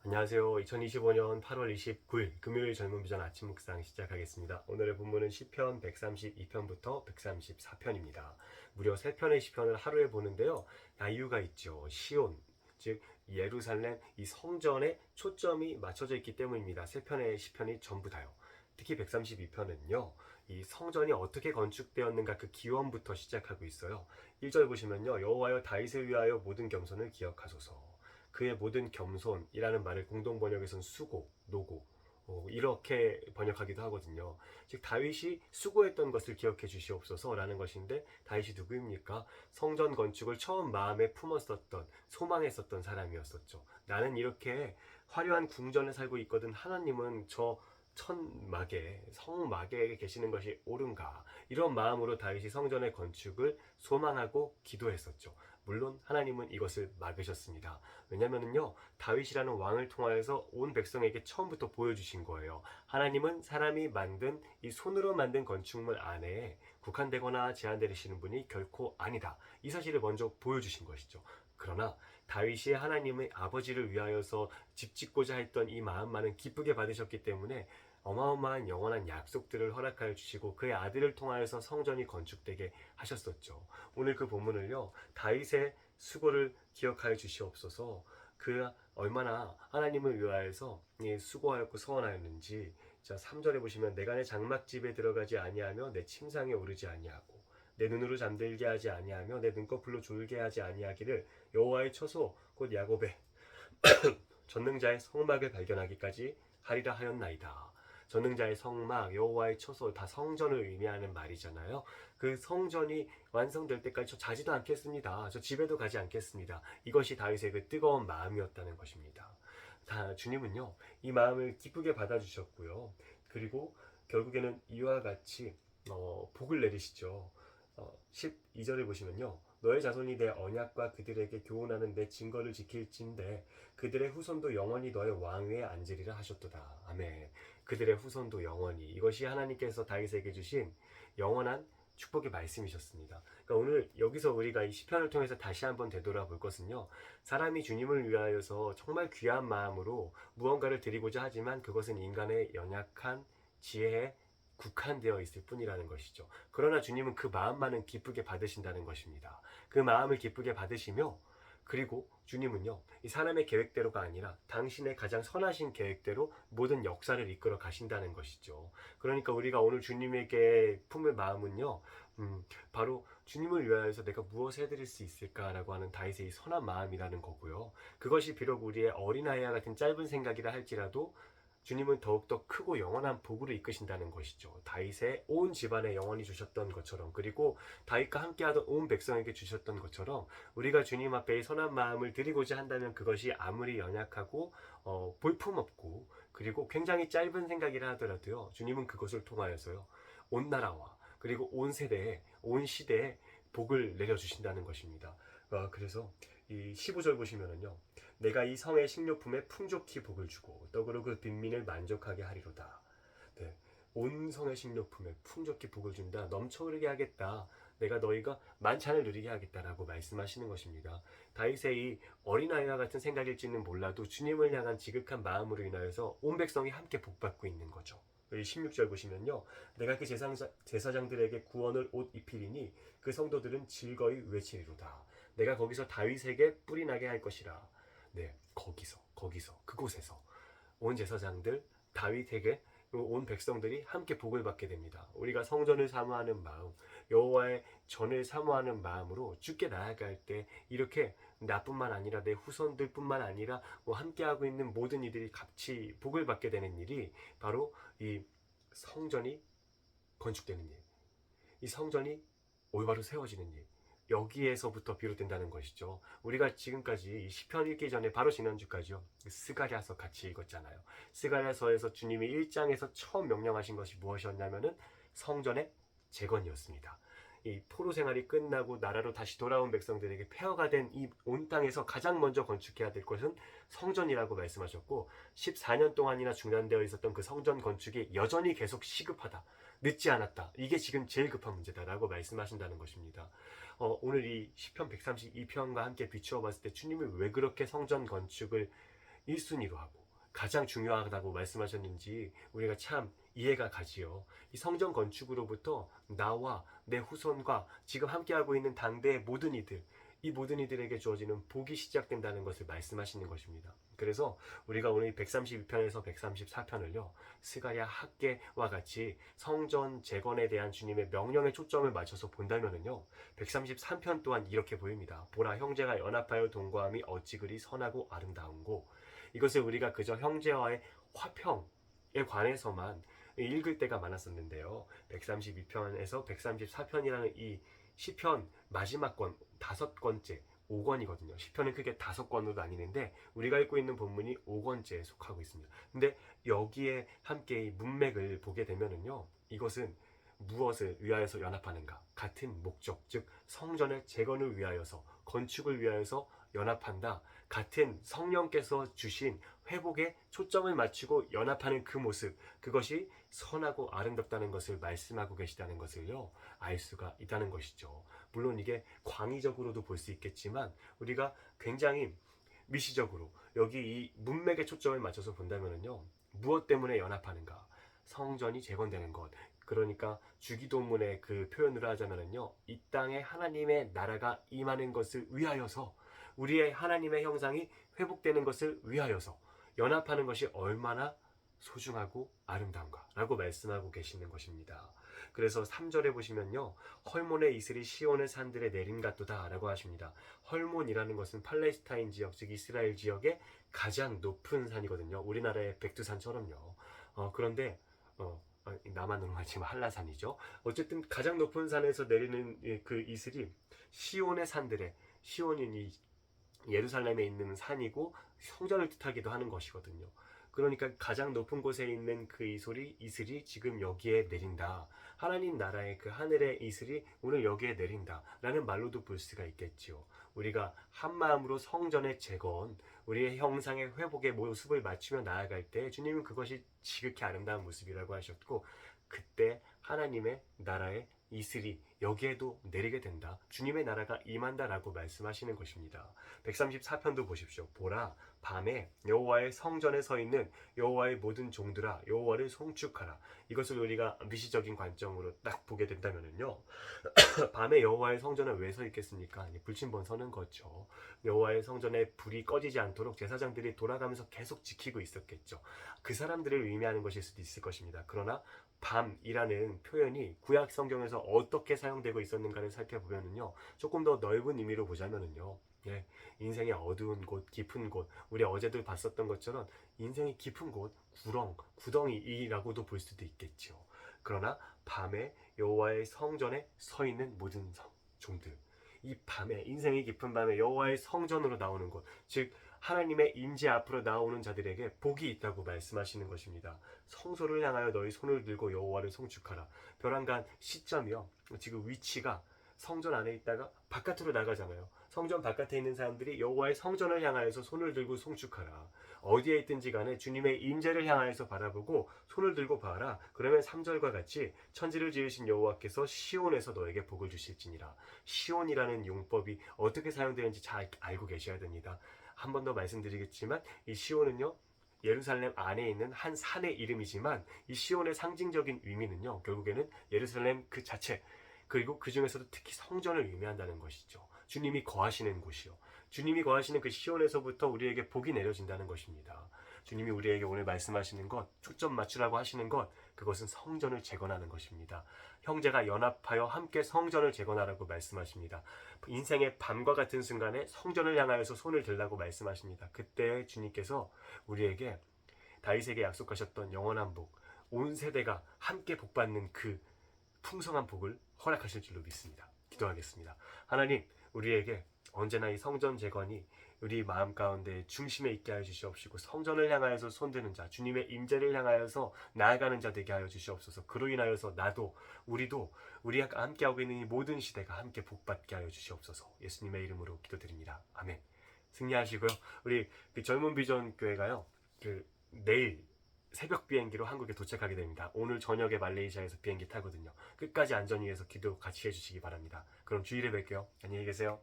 안녕하세요. 2025년 8월 29일 금요일 젊은 비전 아침 묵상 시작하겠습니다. 오늘의 본문은 시편 132편부터 134편입니다. 무려 3편의 시편을 하루에 보는데요. 이유가 있죠. 시온, 즉 예루살렘 이 성전에 초점이 맞춰져 있기 때문입니다. 3편의 시편이 전부 다요. 특히 132편은요. 이 성전이 어떻게 건축되었는가 그 기원부터 시작하고 있어요. 1절 보시면요. 여호와여 다윗을 위하여 모든 겸손을 기억하소서. 그의 모든 겸손이라는 말을 공동 번역에서는 수고, 노고 이렇게 번역하기도 하거든요. 즉 다윗이 수고했던 것을 기억해 주시옵소서라는 것인데 다윗이 누구입니까? 성전 건축을 처음 마음에 품었었던 소망했었던 사람이었었죠. 나는 이렇게 화려한 궁전에 살고 있거든 하나님은 저 천막에 성막에 계시는 것이 옳은가 이런 마음으로 다윗이 성전의 건축을 소망하고 기도했었죠. 물론 하나님은 이것을 막으셨습니다. 왜냐면은요 다윗이라는 왕을 통하여서 온 백성에게 처음부터 보여주신 거예요. 하나님은 사람이 만든 이 손으로 만든 건축물 안에 국한되거나 제한되시는 분이 결코 아니다. 이 사실을 먼저 보여주신 것이죠. 그러나 다윗이 하나님의 아버지를 위하여서 집 짓고자 했던 이 마음만은 기쁘게 받으셨기 때문에 어마어마한 영원한 약속들을 허락하여 주시고 그의 아들을 통하여서 성전이 건축되게 하셨었죠. 오늘 그 본문을요. 다윗의 수고를 기억하여 주시옵소서. 그 얼마나 하나님을 위하여서 수고하였고 서원하였는지. 자, 3절에 보시면 내가 내 장막집에 들어가지 아니하며 내 침상에 오르지 아니하고 내 눈으로 잠들게 하지 아니하며 내 눈꺼풀로 졸게 하지 아니하기를 여호와의 처소 곧 야곱의 전능자의 성막을 발견하기까지 하리라 하였나이다. 전능자의 성막, 여호와의 처소 다 성전을 의미하는 말이잖아요. 그 성전이 완성될 때까지 저 자지도 않겠습니다. 저 집에도 가지 않겠습니다. 이것이 다윗의 그 뜨거운 마음이었다는 것입니다. 주님은요, 이 마음을 기쁘게 받아주셨고요. 그리고 결국에는 이와 같이 복을 내리시죠. 12절에 보시면요. 너의 자손이 내 언약과 그들에게 교훈하는 내 증거를 지킬진대 그들의 후손도 영원히 너의 왕위에 앉으리라 하셨도다. 아멘. 그들의 후손도 영원히. 이것이 하나님께서 다윗에게 주신 영원한 축복의 말씀이셨습니다. 그러니까 오늘 여기서 우리가 이 시편을 통해서 다시 한번 되돌아볼 것은요. 사람이 주님을 위하여서 정말 귀한 마음으로 무언가를 드리고자 하지만 그것은 인간의 연약한 지혜에 국한되어 있을 뿐이라는 것이죠. 그러나 주님은 그 마음만은 기쁘게 받으신다는 것입니다. 그 마음을 기쁘게 받으시며 그리고 주님은요, 이 사람의 계획대로가 아니라 당신의 가장 선하신 계획대로 모든 역사를 이끌어 가신다는 것이죠. 그러니까 우리가 오늘 주님에게 품을 마음은요, 바로 주님을 위하여서 내가 무엇을 해드릴 수 있을까라고 하는 다윗의 이 선한 마음이라는 거고요. 그것이 비록 우리의 어린아이와 같은 짧은 생각이라 할지라도 주님은 더욱더 크고 영원한 복으로 이끄신다는 것이죠. 다윗의 온 집안에 영원히 주셨던 것처럼 그리고 다윗과 함께하던 온 백성에게 주셨던 것처럼 우리가 주님 앞에 선한 마음을 드리고자 한다면 그것이 아무리 연약하고 볼품없고 그리고 굉장히 짧은 생각이라 하더라도요. 주님은 그것을 통하여서요. 온 나라와 그리고 온 세대에 온 시대에 복을 내려주신다는 것입니다. 그래서 이 15절 보시면은요. 내가 이 성의 식료품에 풍족히 복을 주고 떡으로 그 빈민을 만족하게 하리로다. 네, 온 성의 식료품에 풍족히 복을 준다. 넘쳐 흐르게 하겠다. 내가 너희가 만찬을 누리게 하겠다라고 말씀하시는 것입니다. 다윗의 이 어린아이와 같은 생각일지는 몰라도 주님을 향한 지극한 마음으로 인하여서 온 백성이 함께 복받고 있는 거죠. 16절 보시면요. 내가 그 제사장들에게 구원을 옷 입히리니 그 성도들은 즐거이 외치리로다. 내가 거기서 다윗에게 뿔이 나게 할 것이라. 네, 거기서, 그곳에서 온 제사장들, 다윗에게 온 백성들이 함께 복을 받게 됩니다. 우리가 성전을 사모하는 마음, 여호와의 전을 사모하는 마음으로 주께 나아갈 때 이렇게 나뿐만 아니라 내 후손들뿐만 아니라 함께하고 있는 모든 이들이 같이 복을 받게 되는 일이 바로 이 성전이 건축되는 일, 이 성전이 올바로 세워지는 일, 여기에서부터 비롯된다는 것이죠. 우리가 지금까지 시편 읽기 전에 바로 지난주까지요. 스가랴서 같이 읽었잖아요. 스가랴서에서 주님이 1장에서 처음 명령하신 것이 무엇이었냐면은 성전의 재건이었습니다. 이 포로 생활이 끝나고 나라로 다시 돌아온 백성들에게 폐허가 된 이 온 땅에서 가장 먼저 건축해야 될 것은 성전이라고 말씀하셨고 14년 동안이나 중단되어 있었던 그 성전 건축이 여전히 계속 시급하다. 늦지 않았다. 이게 지금 제일 급한 문제다라고 말씀하신다는 것입니다. 오늘 이 시편 132편과 함께 비추어 봤을 때 주님이 왜 그렇게 성전 건축을 1순위로 하고 가장 중요하다고 말씀하셨는지 우리가 참 이해가 가지요. 이 성전 건축으로부터 나와 내 후손과 지금 함께하고 있는 당대의 모든 이들, 이 모든 이들에게 주어지는 복이 시작된다는 것을 말씀하시는 것입니다. 그래서 우리가 오늘 132편에서 134편을요, 스가랴 학계와 같이 성전 재건에 대한 주님의 명령에 초점을 맞춰서 본다면은요, 133편 또한 이렇게 보입니다. 보라, 형제가 연합하여 동거함이 어찌 그리 선하고 아름다운고. 이것을 우리가 그저 형제와의 화평에 관해서만 읽을 때가 많았었는데요. 132편에서 134편이라는 이 시편 마지막 권, 5권째, 5권이거든요. 시편은 크게 5권으로 나뉘는데 우리가 읽고 있는 본문이 5권째에 속하고 있습니다. 근데 여기에 함께 이 문맥을 보게 되면은요, 이것은 무엇을 위하여서 연합하는가? 같은 목적, 즉 성전의 재건을 위하여서, 건축을 위하여서 연합한다. 같은 성령께서 주신 회복에 초점을 맞추고 연합하는 그 모습, 그것이 선하고 아름답다는 것을 말씀하고 계시다는 것을요, 알 수가 있다는 것이죠. 물론 이게 광의적으로도 볼 수 있겠지만 우리가 굉장히 미시적으로 여기 이 문맥에 초점을 맞춰서 본다면요, 무엇 때문에 연합하는가? 성전이 재건되는 것. 그러니까 주기도문의 그 표현으로 하자면요, 이 땅에 하나님의 나라가 임하는 것을 위하여서, 우리의 하나님의 형상이 회복되는 것을 위하여서 연합하는 것이 얼마나 소중하고 아름다운가 라고 말씀하고 계시는 것입니다. 그래서 3절에 보시면요, 헐몬의 이슬이 시온의 산들에 내린 같도다 라고 하십니다. 헐몬이라는 것은 팔레스타인 지역, 즉 이스라엘 지역의 가장 높은 산이거든요. 우리나라의 백두산처럼요. 그런데 남한으로 말치면 한라산이죠. 어쨌든 가장 높은 산에서 내리는 그 이슬이 시온의 산들에, 시온인 이 예루살렘에 있는 산이고 성전을 뜻하기도 하는 것이거든요. 그러니까 가장 높은 곳에 있는 그 이슬이 지금 여기에 내린다. 하나님 나라의 그 하늘의 이슬이 오늘 여기에 내린다. 라는 말로도 볼 수가 있겠지요. 우리가 한 마음으로 성전의 재건, 우리의 형상의 회복의 모습을 맞추며 나아갈 때 주님은 그것이 지극히 아름다운 모습이라고 하셨고, 그때 하나님의 나라의 이슬이 여기에도 내리게 된다. 주님의 나라가 임한다라고 말씀하시는 것입니다. 134편도 보십시오. 보라, 밤에 여호와의 성전에 서 있는 여호와의 모든 종들아, 여호와를 송축하라. 이것을 우리가 미시적인 관점으로 딱 보게 된다면요, 밤에 여호와의 성전에 왜 서 있겠습니까? 불침번 서는 거죠. 여호와의 성전에 불이 꺼지지 않도록 제사장들이 돌아가면서 계속 지키고 있었겠죠. 그 사람들을 의미하는 것일 수도 있을 것입니다. 그러나 밤이라는 표현이 구약 성경에서 어떻게 사용되고 있었는가를 살펴보면요, 조금 더 넓은 의미로 보자면요, 인생의 어두운 곳, 깊은 곳, 우리 어제도 봤었던 것처럼 인생의 깊은 곳, 구덩이라고도 볼 수도 있겠죠. 그러나 밤에 여호와의 성전에 서 있는 모든 종들, 이 밤에, 인생이 깊은 밤에 여호와의 성전으로 나오는 곳, 즉 하나님의 임재 앞으로 나오는 자들에게 복이 있다고 말씀하시는 것입니다. 성소를 향하여 너희 손을 들고 여호와를 송축하라. 벼랑간 시점이요, 지금 위치가 성전 안에 있다가 바깥으로 나가잖아요. 성전 바깥에 있는 사람들이 여호와의 성전을 향하여서 손을 들고 송축하라. 어디에 있든지 간에 주님의 임재를 향하여서 바라보고 손을 들고 봐라. 그러면 3절과 같이 천지를 지으신 여호와께서 시온에서 너에게 복을 주실지니라. 시온이라는 용법이 어떻게 사용되는지 잘 알고 계셔야 됩니다. 한 번 더 말씀드리겠지만 이 시온은요, 예루살렘 안에 있는 한 산의 이름이지만 이 시온의 상징적인 의미는요, 결국에는 예루살렘 그 자체, 그리고 그 중에서도 특히 성전을 의미한다는 것이죠. 주님이 거하시는 곳이요, 주님이 거하시는 그 시온에서부터 우리에게 복이 내려진다는 것입니다. 주님이 우리에게 오늘 말씀하시는 것, 초점 맞추라고 하시는 것, 그것은 성전을 재건하는 것입니다. 형제가 연합하여 함께 성전을 재건하라고 말씀하십니다. 인생의 밤과 같은 순간에 성전을 향하여서 손을 들라고 말씀하십니다. 그때 주님께서 우리에게 다윗에게 약속하셨던 영원한 복, 온 세대가 함께 복받는 그 풍성한 복을 허락하실 줄로 믿습니다. 기도하겠습니다. 하나님, 우리에게 언제나 이 성전 재건이 우리 마음 가운데 중심에 있게 하여 주시옵시고, 성전을 향하여서 손드는 자, 주님의 임재를 향하여서 나아가는 자 되게 하여 주시옵소서. 그로 인하여서 나도, 우리도, 우리가 함께하고 있는 이 모든 시대가 함께 복받게 하여 주시옵소서. 예수님의 이름으로 기도드립니다. 아멘. 승리하시고요. 우리 젊은 비전 교회가요, 내일 새벽 비행기로 한국에 도착하게 됩니다. 오늘 저녁에 말레이시아에서 비행기 타거든요. 끝까지 안전 위해서 기도 같이 해주시기 바랍니다. 그럼 주일에 뵐게요. 안녕히 계세요.